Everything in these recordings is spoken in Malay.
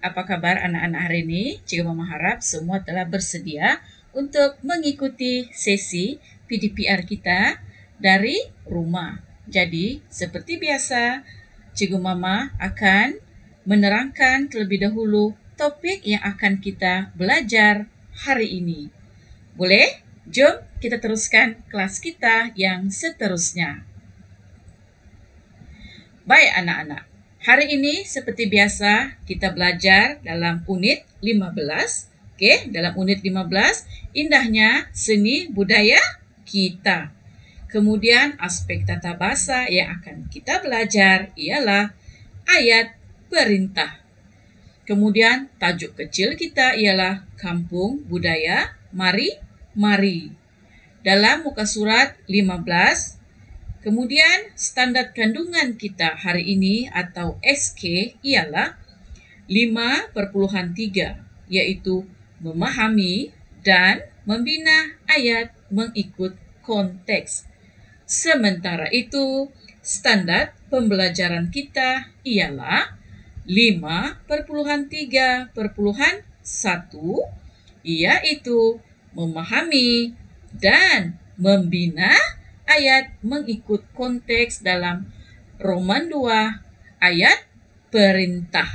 apa kabar anak-anak hari ini? Cikgu Mama harap semua telah bersedia untuk mengikuti sesi PDPR kita dari rumah. Jadi, seperti biasa, Cikgu Mama akan menerangkan terlebih dahulu topik yang akan kita belajar hari ini. Boleh? Jom kita teruskan kelas kita yang seterusnya. Baik anak-anak, hari ini seperti biasa kita belajar dalam unit 15. Okey, dalam unit 15, indahnya seni budaya kita. Kemudian aspek tata bahasa yang akan kita belajar ialah ayat perintah. Kemudian tajuk kecil kita ialah Kampung Budaya Mari-Mari. Dalam muka surat 15, kemudian standar kandungan kita hari ini atau SK ialah 5.3, yaitu memahami dan membina ayat mengikut konteks. Sementara itu, standar pembelajaran kita ialah 5.3.1, yaitu memahami dan membina ayat mengikut konteks dalam Roman 2 ayat perintah.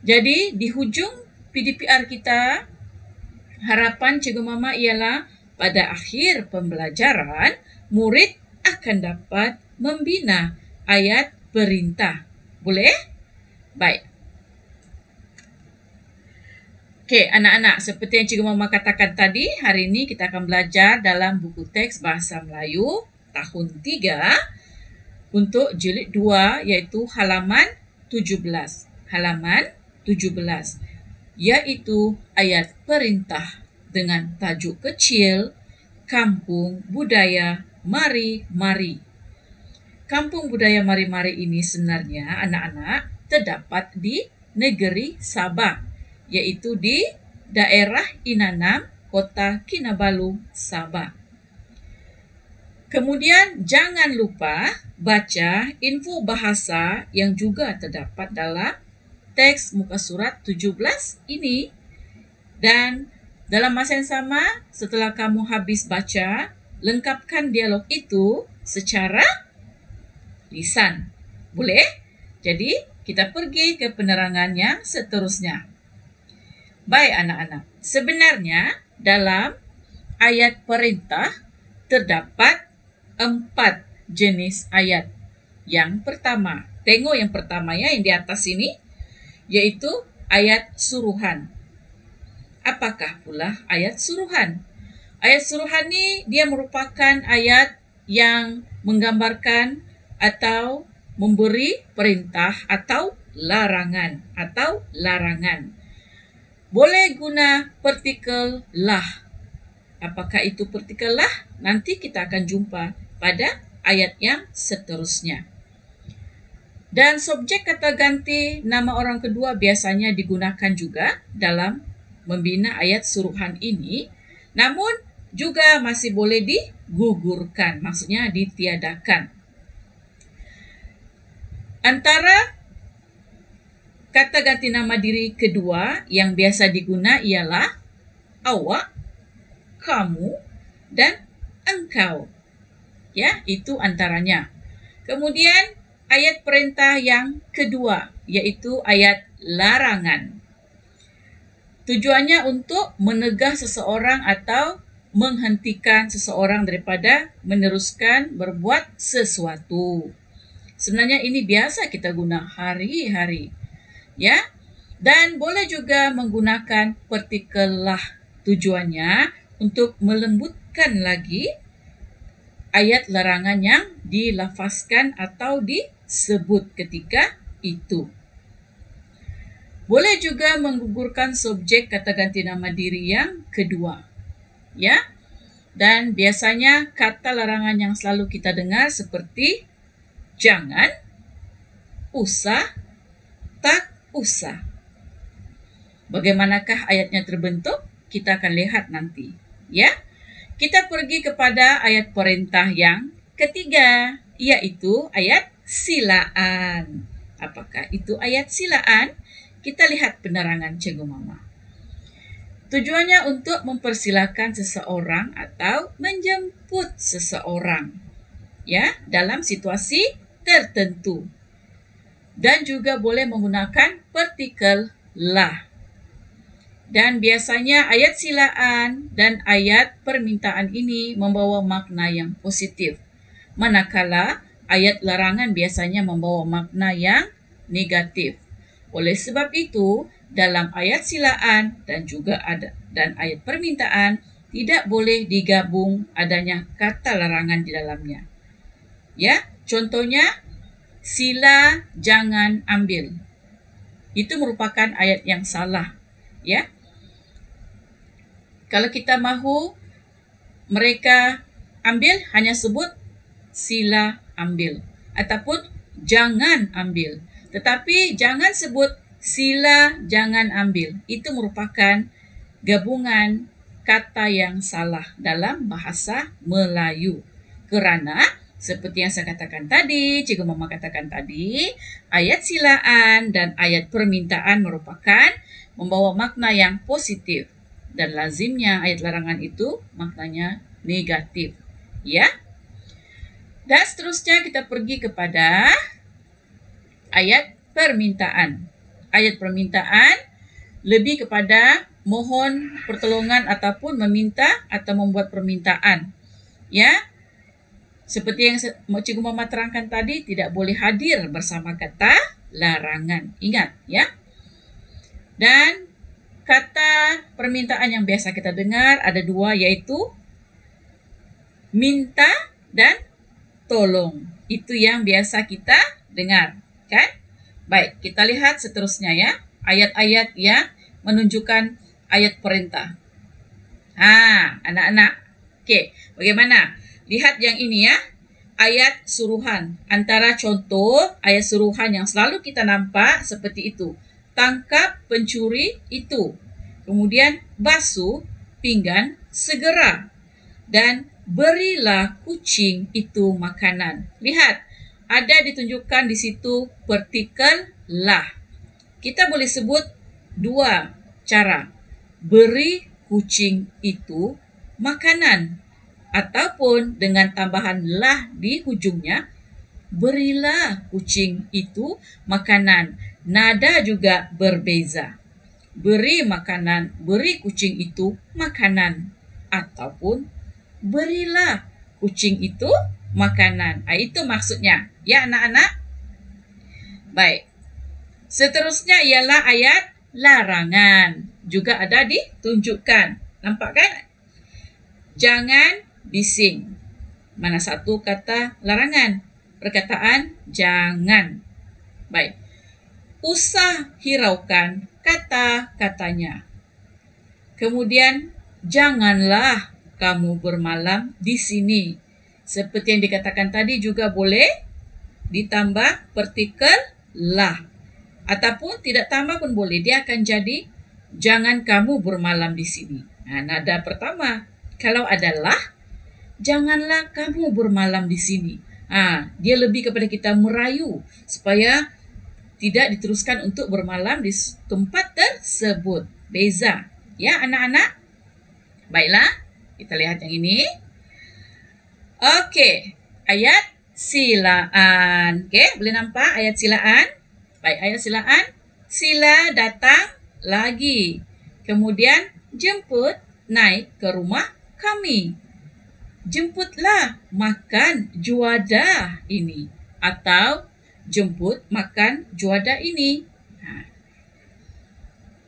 Jadi di hujung PDPR kita, harapan Cikgu Mama ialah pada akhir pembelajaran, murid akan dapat membina ayat perintah. Boleh? Baik. Okey, anak-anak, seperti yang Cikgu Mama katakan tadi, hari ini kita akan belajar dalam buku teks Bahasa Melayu tahun 3 untuk jilid 2, iaitu halaman 17. Halaman 17, iaitu ayat perintah dengan tajuk kecil Kampung Budaya Mari-Mari. Kampung Budaya Mari-Mari ini sebenarnya anak-anak terdapat di negeri Sabah, yaitu di daerah Inanam, Kota Kinabalu, Sabah. Kemudian jangan lupa baca info bahasa yang juga terdapat dalam teks muka surat 17 ini. Dan dalam masa yang sama, setelah kamu habis baca, lengkapkan dialog itu secara lisan. Boleh? Jadi, kita pergi ke penerangan yang seterusnya. Baik anak-anak, sebenarnya dalam ayat perintah terdapat 4 jenis ayat. Yang pertama, tengok yang pertama ya, yang di atas ini, yaitu ayat suruhan. Apakah pula ayat suruhan? Ayat suruhan ini dia merupakan ayat yang menggambarkan atau memberi perintah atau larangan Boleh guna partikel lah. Apakah itu partikel lah? Nanti kita akan jumpa pada ayat yang seterusnya. Dan subjek kata ganti nama orang kedua biasanya digunakan juga dalam membina ayat suruhan ini. Namun juga masih boleh digugurkan, maksudnya ditiadakan. Antara kata ganti nama diri kedua yang biasa diguna ialah awak, kamu, dan engkau. Ya, itu antaranya. Kemudian ayat perintah yang kedua, yaitu ayat larangan. Tujuannya untuk menegah seseorang atau menghentikan seseorang daripada meneruskan berbuat sesuatu. Sebenarnya ini biasa kita guna hari-hari. Ya, dan boleh juga menggunakan partikel lah. Tujuannya untuk melembutkan lagi ayat larangan yang dilafazkan atau disebut ketika itu. Boleh juga menggugurkan subjek kata ganti nama diri yang kedua. Ya, dan biasanya kata larangan yang selalu kita dengar seperti jangan, usah, tak usah. Bagaimanakah ayatnya terbentuk? Kita akan lihat nanti. Ya, kita pergi kepada ayat perintah yang ketiga, yaitu ayat silaan. Apakah itu ayat silaan? Kita lihat penerangan Cikgu Mama. Tujuannya untuk mempersilakan seseorang atau menjemput seseorang, ya, dalam situasi tertentu. Dan juga boleh menggunakan partikel lah. Dan biasanya ayat silaan dan ayat permintaan ini membawa makna yang positif. Manakala ayat larangan biasanya membawa makna yang negatif. Oleh sebab itu, dalam ayat silaan dan juga ayat permintaan tidak boleh digabung adanya kata larangan di dalamnya. Ya, contohnya sila jangan ambil. Itu merupakan ayat yang salah, ya. Kalau kita mahu mereka ambil, hanya sebut sila ambil ataupun jangan ambil. Tetapi jangan sebut sila jangan ambil. Itu merupakan gabungan kata yang salah dalam bahasa Melayu. Kerana seperti yang saya katakan tadi, Cikgu Mama katakan tadi, ayat silaan dan ayat permintaan merupakan membawa makna yang positif. Dan lazimnya ayat larangan itu maknanya negatif. Ya. Dan seterusnya kita pergi kepada ayat permintaan. Ayat permintaan lebih kepada mohon pertolongan ataupun meminta atau membuat permintaan. Ya. Seperti yang Cikgu Mama terangkan tadi, tidak boleh hadir bersama kata larangan. Ingat, ya. Dan kata permintaan yang biasa kita dengar ada dua, yaitu minta dan tolong. Itu yang biasa kita dengar, kan? Baik, kita lihat seterusnya ya. Ayat-ayat yang menunjukkan ayat perintah. Anak-anak. Oke, bagaimana? Lihat yang ini ya. Ayat suruhan. Antara contoh ayat suruhan yang selalu kita nampak seperti itu. Tangkap pencuri itu. Kemudian basuh pinggan segera. Dan berilah kucing itu makanan. Lihat, ada ditunjukkan di situ partikel lah. Kita boleh sebut dua cara. Beri kucing itu makanan. Ataupun dengan tambahan lah di hujungnya, berilah kucing itu makanan. Nada juga berbeza. Beri makanan, beri kucing itu makanan. Ataupun berilah kucing itu makanan. Itu maksudnya. Ya anak-anak? Baik. Seterusnya ialah ayat larangan. Juga ada ditunjukkan. Nampak kan? Jangan bising. Mana satu kata larangan? Perkataan jangan. Baik. Usah hiraukan kata-katanya. Kemudian, janganlah kamu bermalam di sini. Seperti yang dikatakan tadi juga boleh ditambah partikel lah. Ataupun tidak tambah pun boleh. Dia akan jadi jangan kamu bermalam di sini. Nada pertama. Kalau adalah janganlah kamu bermalam di sini. Dia lebih kepada kita merayu supaya tidak diteruskan untuk bermalam di tempat tersebut. Beza. Ya anak-anak? Baiklah, kita lihat yang ini. Oke, ayat silaan. Oke, boleh nampak ayat silaan? Baik, ayat silaan. Sila datang lagi. Kemudian jemput naik ke rumah kami. Jemputlah makan juadah ini. Atau jemput makan juadah ini.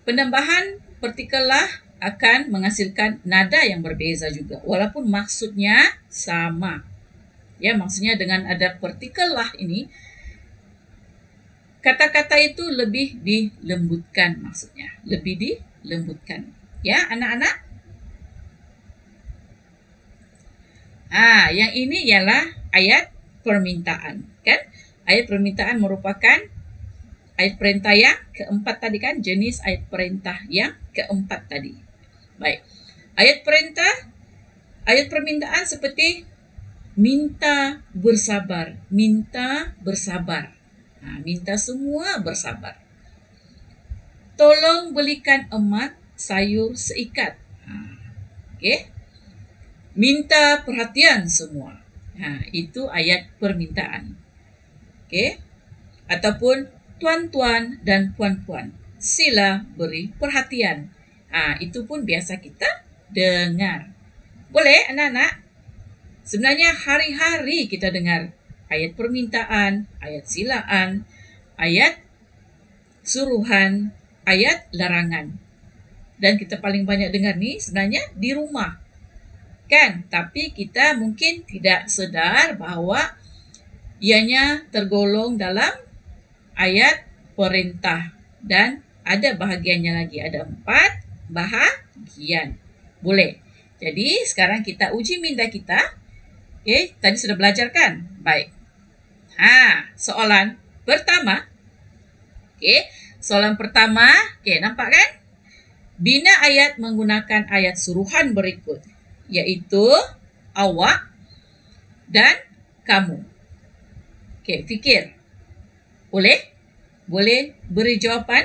Penambahan partikel lah akan menghasilkan nada yang berbeza juga. Walaupun maksudnya sama. Ya, maksudnya dengan ada partikel lah ini, kata-kata itu lebih dilembutkan maksudnya. Lebih dilembutkan. Ya, anak-anak? Yang ini ialah ayat permintaan, kan? Ayat permintaan merupakan ayat perintah yang keempat tadi kan, jenis ayat perintah yang keempat tadi. Baik. Ayat perintah, ayat permintaan seperti minta bersabar, minta bersabar. Minta semua bersabar. Tolong belikan emak sayur seikat. Okey. Minta perhatian semua. Itu ayat permintaan. Okey. Ataupun tuan-tuan dan puan-puan, sila beri perhatian. Itu pun biasa kita dengar. Boleh anak-anak? Sebenarnya hari-hari kita dengar ayat permintaan, ayat silaan, ayat suruhan, ayat larangan. Dan kita paling banyak dengar ni sebenarnya di rumah. Kan? Tapi kita mungkin tidak sedar bahawa ianya tergolong dalam ayat perintah. Dan ada bahagiannya lagi. Ada 4 bahagian. Boleh. Jadi sekarang kita uji minda kita. Okey, tadi sudah belajar kan? Baik. Soalan pertama. Okey, soalan pertama. Okey, nampak kan? Bina ayat menggunakan ayat suruhan berikut. Iaitu awak dan kamu. Okey, fikir. Boleh? Boleh beri jawapan?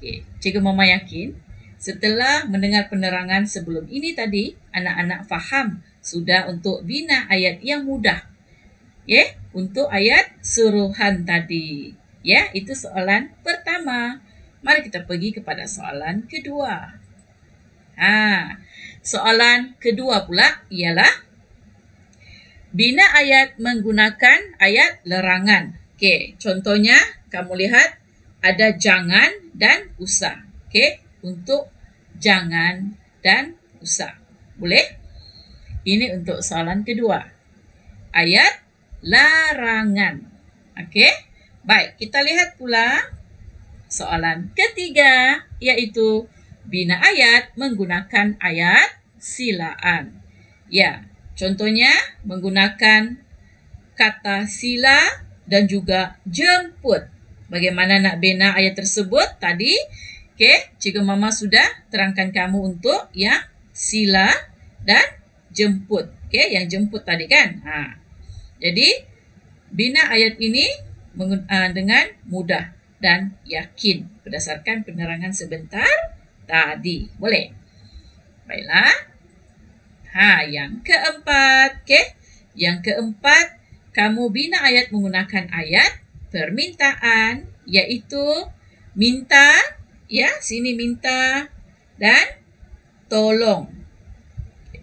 Okey, Cikgu Mama yakin setelah mendengar penerangan sebelum ini tadi, anak-anak faham sudah untuk bina ayat yang mudah. Ya, untuk ayat suruhan tadi. Ya, itu soalan pertama. Mari kita pergi kepada soalan kedua. Soalan kedua pula ialah bina ayat menggunakan ayat larangan. Okey, contohnya kamu lihat ada jangan dan usah. Okey, untuk jangan dan usah. Boleh? Ini untuk soalan kedua. Ayat larangan. Okey? Baik, kita lihat pula soalan ketiga, iaitu bina ayat menggunakan ayat silaan. Ya, contohnya menggunakan kata sila dan juga jemput. Bagaimana nak bina ayat tersebut tadi? Okey, Cikgu Mama sudah terangkan kamu untuk yang sila dan jemput. Okey, yang jemput tadi kan? Jadi, bina ayat ini dengan mudah dan yakin berdasarkan penerangan sebentar tadi. Boleh? Baiklah. Yang keempat. Okey. Yang keempat, kamu bina ayat menggunakan ayat permintaan, iaitu minta, ya, sini minta, dan tolong.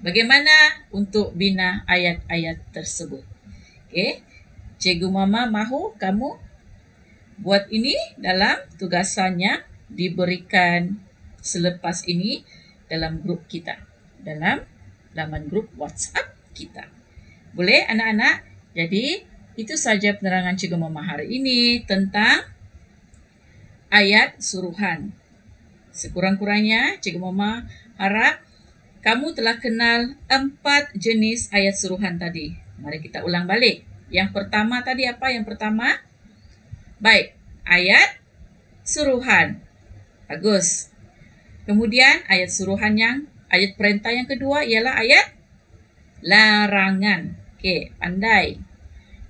Bagaimana untuk bina ayat-ayat tersebut? Okey. Cikgu Mama mahu kamu buat ini dalam tugasannya diberikan selepas ini dalam grup kita. Dalam laman grup WhatsApp kita. Boleh anak-anak? Jadi itu saja penerangan Cikgu Mama hari ini tentang ayat suruhan. Sekurang-kurangnya Cikgu Mama harap kamu telah kenal 4 jenis ayat suruhan tadi. Mari kita ulang balik. Yang pertama tadi apa? Yang pertama? Baik, ayat suruhan. Bagus. Kemudian ayat suruhan ayat perintah yang kedua ialah ayat larangan. Okey, pandai.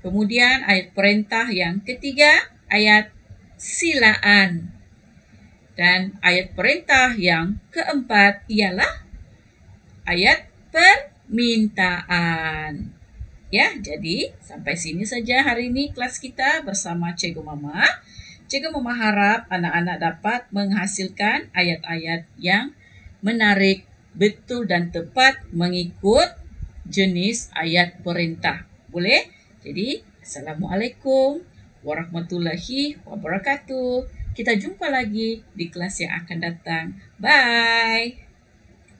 Kemudian ayat perintah yang ketiga, ayat silaan. Dan ayat perintah yang keempat ialah ayat permintaan. Ya, jadi sampai sini saja hari ini kelas kita bersama Cikgu Mama. Cikgu Mama harap anak-anak dapat menghasilkan ayat-ayat yang menarik, betul dan tepat mengikut jenis ayat perintah. Boleh? Jadi, Assalamualaikum warahmatullahi wabarakatuh. Kita jumpa lagi di kelas yang akan datang. Bye!